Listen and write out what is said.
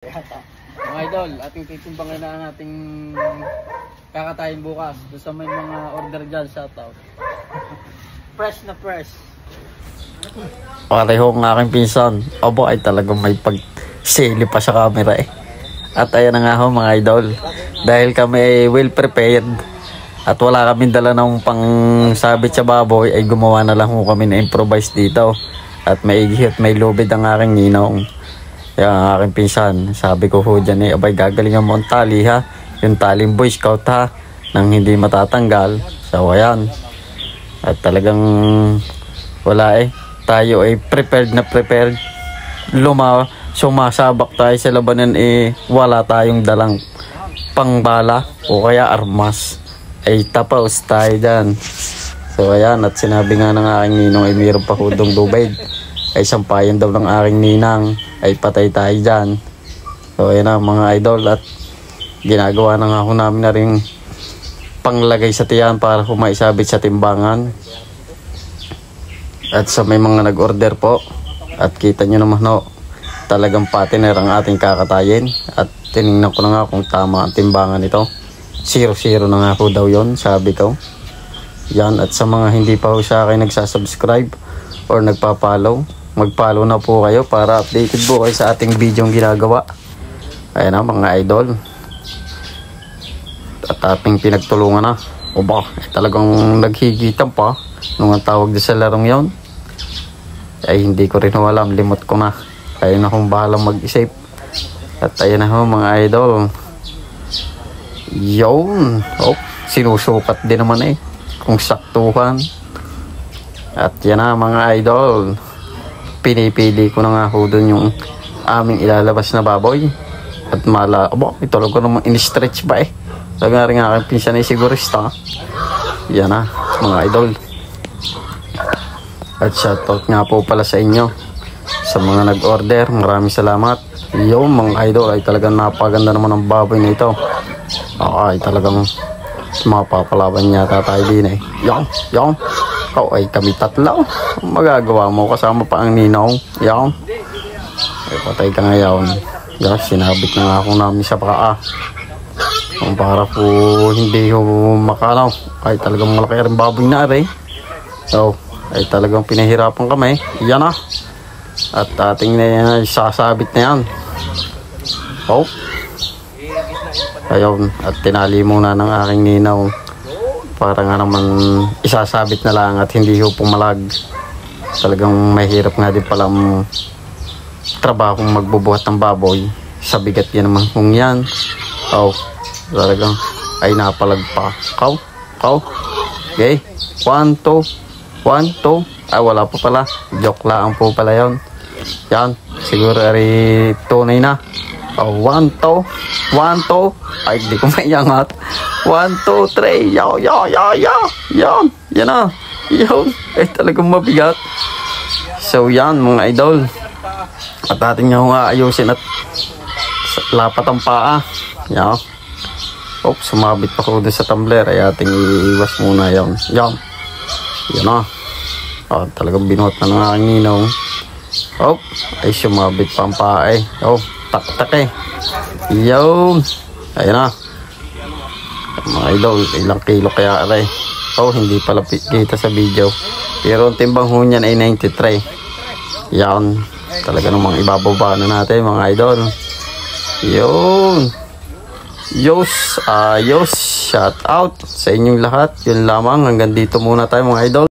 Mga idol, ating titimbangin na ang ating kakatayin bukas. Doon sa may mga order dyan, shoutout. Fresh na fresh. Pareho ng aking pinsan. Abo ay talagang may pagsili pa sa camera eh. At ayan na nga ho mga idol. Dahil kami ay well prepared at wala kaming dala ng pang sabit sa baboy, ay gumawa na lang ho kami na improvise dito. At may igihit, may lubid ang aking ninong. Kaya ang aking pinsan, sabi ko ho dyan eh, abay gagalingan mo ang tali ha. Yung taling Boy Scout ha, nang hindi matatanggal. So ayan. At talagang wala eh. Tayo ay prepared na prepared. Sumasabak tayo sa labanan eh, wala tayong dalang pangbala o kaya armas. Ay tapaos tayo dyan. So ayan, at sinabi nga ng aking ninong ay mayroon pa hudong lubid. Ay sampayan daw ng aking ninang, ay patay tayo dyan. So ayan na mga idol, at ginagawa na nga ako namin na rin panglagay sa tiyan para humaisabit sa timbangan. At sa may mga nag-order po, at kita nyo naman no, talagang partner ang ating kakatayin. At tinignan ko na nga kung tama ang timbangan nito. 0-0 na nga po daw yon, sabi ko. Yan, at sa mga hindi pa po sa akin nagsasubscribe or nagpa-follow, mag-follow na po kayo para updated po kayo sa ating video ginagawa. Ayan na mga idol. At ating pinagtulungan na. O ba, talagang naghigitan pa nung ang tawag sa larong yon. Ay hindi ko rin alam, limot ko na. Kaya na akong bahalang mag-isip. At ayan na ho mga idol. Yun. Oh, sinusukat din naman eh kung saktuhan. At yan na mga idol, pinipili ko na nga ho dun yung aming ilalabas na baboy. At ito lang ko naman in-stretch ba eh. Lagari nga aking pinsan ay sigurista. Yan na mga idol. At shoutout nga po pala sa inyo, sa mga nag-order, maraming salamat. Yung mga idol, ay talagang napaganda naman ang baboy na ito. Ay talagang mapapalaban yata tayo din eh. Yung ay kami tatlo. Magagawa mo kasama pa ang ninaw. Yung ay patay ka ngayon. Yan, sinabit na nga ako namin sa paa. Kung para po hindi ho makanaw. Ay talagang malaki rin baboy na rin. So ay talagang pinahirapan kami. Yan na. At ating na sasabit na yan. Oh, ayun, at tinali muna ng aking ninaw para nga naman isasabit na lang at hindi ho pumalag. Talagang mahirap nga din pala ang trabaho magbubuhat ng baboy sa bigat yan naman kung yan. Oh, talagang ay napalag pa. Kaw. Okay, 1, 2 ay wala pa pala, joke lang po pala yon. Yan, siguro ay tunay na. Oh, 1, 2 ay hindi ko maiangat. 1, 2, 3 yaw. Yan na. Yun, ay talagang mabigat. So yan mga idol, at ating nga ayusin at lapat ang paa. Yan. Oops, sumabit pa ko doon sa tumbler, ay ating iiwas muna yan. Yan na. Oh, talagang binuhat na ng aking ninaw. Oh, ay sumabit pa ang paa eh. Oh, tak eh. Yun. Ayun na. Mga idol, ilang kilo kaya aray. Oh, hindi pala kita sa video. Pero ang timbang ho niyan ay 93. Yan. Talaga namang ibababa na natin mga idol. Yun. Ayos. Shout out sa inyong lahat. Yun lamang. Hanggang dito muna tayo mga idol.